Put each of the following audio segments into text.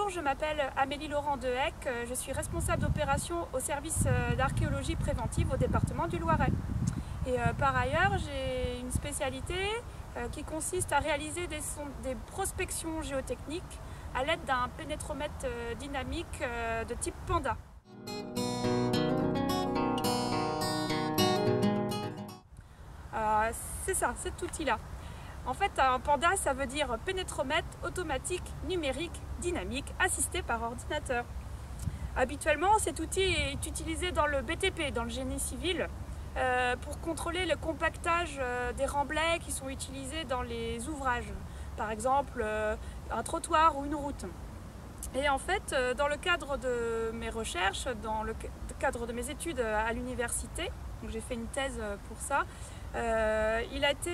Bonjour, je m'appelle Amélie Laurent Dehec, je suis responsable d'opération au service d'archéologie préventive au département du Loiret. Et par ailleurs, j'ai une spécialité qui consiste à réaliser des prospections géotechniques à l'aide d'un pénétromètre dynamique de type Panda. C'est ça, cet outil-là. En fait, un Panda, ça veut dire pénétromètre automatique, numérique, dynamique, assisté par ordinateur. Habituellement, cet outil est utilisé dans le BTP, dans le génie civil, pour contrôler le compactage des remblais qui sont utilisés dans les ouvrages. Par exemple, un trottoir ou une route. Et en fait, dans le cadre de mes recherches, dans le cadre de mes études à l'université, j'ai fait une thèse pour ça, il a été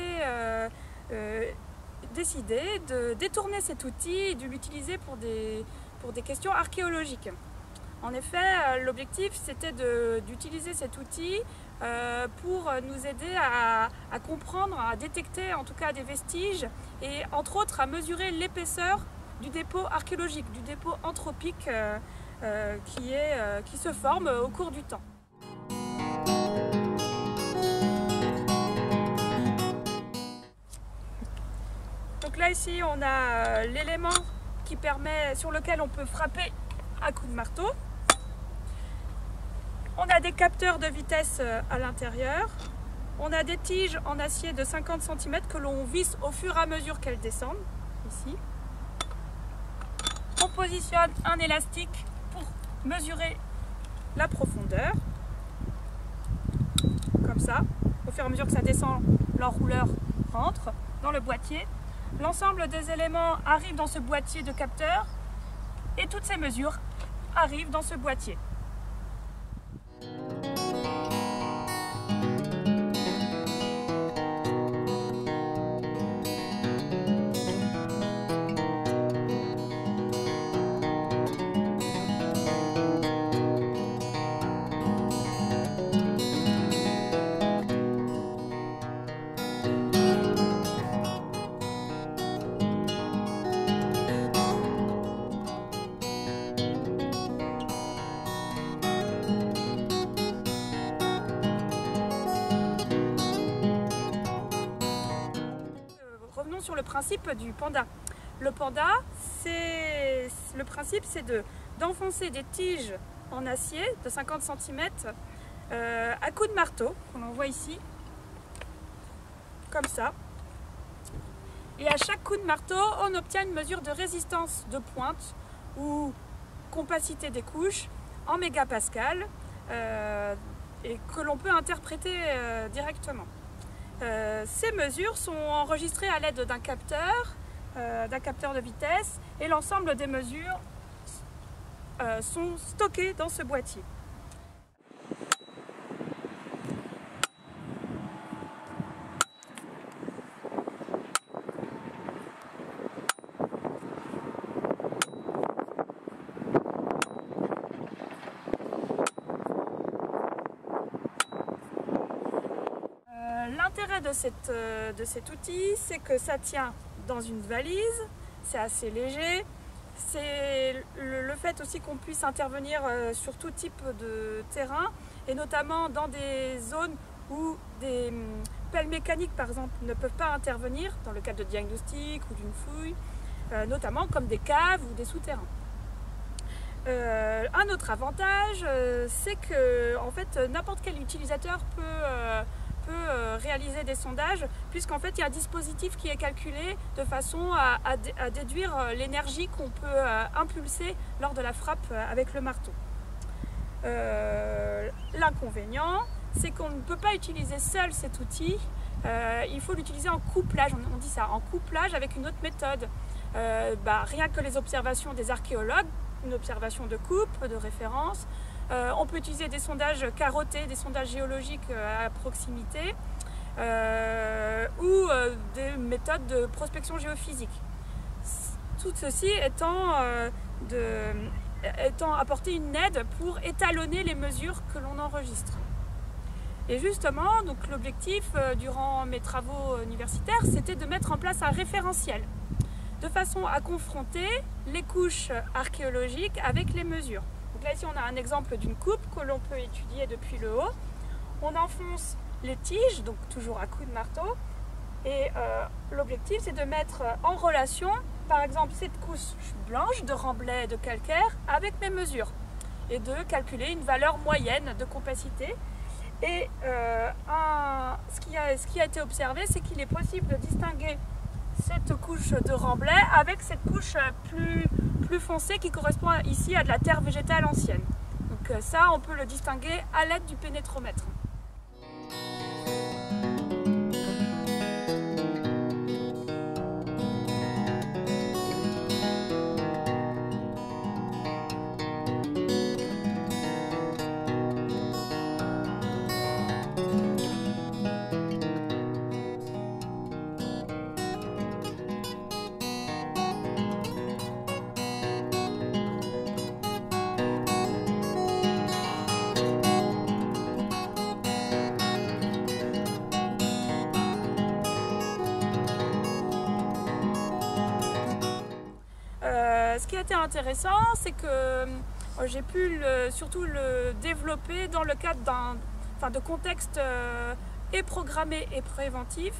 décidé de détourner cet outil et de l'utiliser pour des questions archéologiques. En effet, l'objectif c'était d'utiliser cet outil pour nous aider à comprendre, à détecter en tout cas des vestiges et entre autres à mesurer l'épaisseur du dépôt archéologique, du dépôt anthropique qui se forme au cours du temps. Donc là ici on a l'élément sur lequel on peut frapper à coups de marteau. On a des capteurs de vitesse à l'intérieur. On a des tiges en acier de 50 cm que l'on visse au fur et à mesure qu'elles descendent, ici. On positionne un élastique pour mesurer la profondeur, comme ça. Au fur et à mesure que ça descend, l'enrouleur rentre dans le boîtier. L'ensemble des éléments arrivent dans ce boîtier de capteurs et toutes ces mesures arrivent dans ce boîtier. Revenons sur le principe du Panda. Le Panda, le principe c'est d'enfoncer des tiges en acier de 50 cm à coups de marteau, qu'on en voit ici, comme ça. Et à chaque coup de marteau, on obtient une mesure de résistance de pointe ou compacité des couches en mégapascal et que l'on peut interpréter directement. Ces mesures sont enregistrées à l'aide d'un capteur de vitesse et l'ensemble des mesures sont stockées dans ce boîtier. L'intérêt de cet outil, c'est que ça tient dans une valise, c'est assez léger, c'est le fait aussi qu'on puisse intervenir sur tout type de terrain et notamment dans des zones où des pelles mécaniques par exemple ne peuvent pas intervenir dans le cadre de diagnostic ou d'une fouille, notamment comme des caves ou des souterrains. Un autre avantage, c'est que en fait, n'importe quel utilisateur peut réaliser des sondages puisqu'en fait il y a un dispositif qui est calculé de façon à déduire l'énergie qu'on peut impulser lors de la frappe avec le marteau. L'inconvénient, c'est qu'on ne peut pas utiliser seul cet outil, il faut l'utiliser en couplage, on dit ça, en couplage avec une autre méthode. Rien que les observations des archéologues, une observation de coupe, de référence. On peut utiliser des sondages carottés, des sondages géologiques à proximité ou des méthodes de prospection géophysique. Tout ceci étant apporter une aide pour étalonner les mesures que l'on enregistre. Et justement, l'objectif durant mes travaux universitaires, c'était de mettre en place un référentiel. de façon à confronter les couches archéologiques avec les mesures. Donc là ici on a un exemple d'une coupe que l'on peut étudier depuis le haut. On enfonce les tiges, donc toujours à coups de marteau, et l'objectif c'est de mettre en relation par exemple cette couche blanche de remblai de calcaire avec mes mesures et de calculer une valeur moyenne de compacité. Et ce qui a été observé, c'est qu'il est possible de distinguer cette couche de remblai avec cette couche plus foncée qui correspond ici à de la terre végétale ancienne. Donc ça, on peut le distinguer à l'aide du pénétromètre. Ce qui a été intéressant, c'est que j'ai pu surtout le développer dans le cadre de contexte et programmé et préventif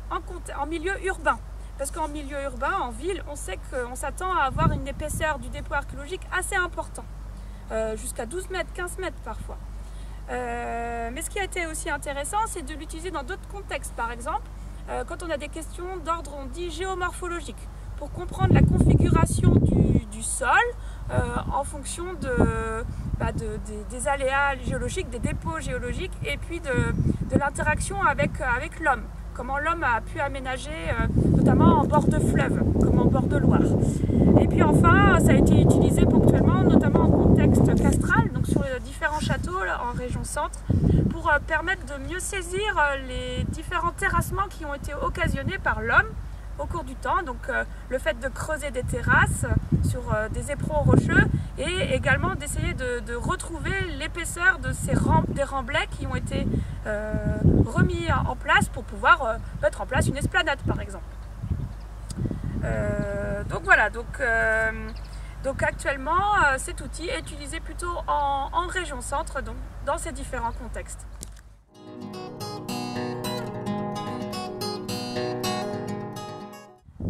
en milieu urbain. Parce qu'en milieu urbain, en ville, on sait qu'on s'attend à avoir une épaisseur du dépôt archéologique assez important, jusqu'à 12 mètres, 15 mètres parfois. Mais ce qui a été aussi intéressant, c'est de l'utiliser dans d'autres contextes. Par exemple, quand on a des questions d'ordre, on dit géomorphologique, pour comprendre la configuration du sol en fonction des aléas géologiques, des dépôts géologiques et puis de l'interaction avec l'homme. Comment l'homme a pu aménager, notamment en bord de fleuve, comme en bord de Loire. Et puis enfin, ça a été utilisé ponctuellement, notamment en contexte castral, donc sur les différents châteaux là, en région centre, pour permettre de mieux saisir les différents terrassements qui ont été occasionnés par l'homme au cours du temps, donc le fait de creuser des terrasses sur des éperons rocheux et également d'essayer de retrouver l'épaisseur de des remblais qui ont été remis en place pour pouvoir mettre en place une esplanade par exemple. Donc voilà, donc actuellement cet outil est utilisé plutôt en région centre, donc dans ces différents contextes.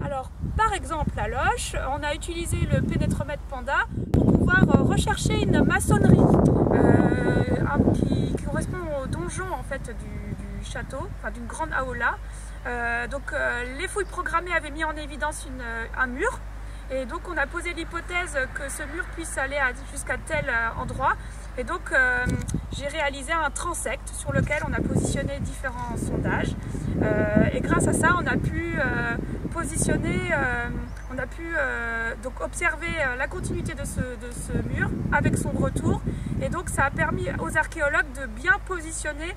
Alors, par exemple, à Loches, on a utilisé le pénétromètre Panda pour pouvoir rechercher une maçonnerie qui correspond au donjon en fait, du château, enfin d'une grande aula. Les fouilles programmées avaient mis en évidence un mur. Et donc on a posé l'hypothèse que ce mur puisse aller jusqu'à tel endroit. Et donc j'ai réalisé un transect sur lequel on a positionné différents sondages. Et grâce à ça, on a pu donc observer la continuité de ce mur avec son retour. Et donc ça a permis aux archéologues de bien positionner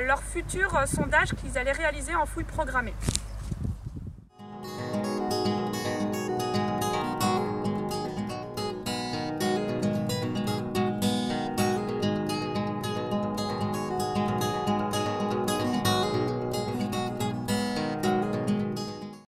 leurs futurs sondages qu'ils allaient réaliser en fouilles programmées.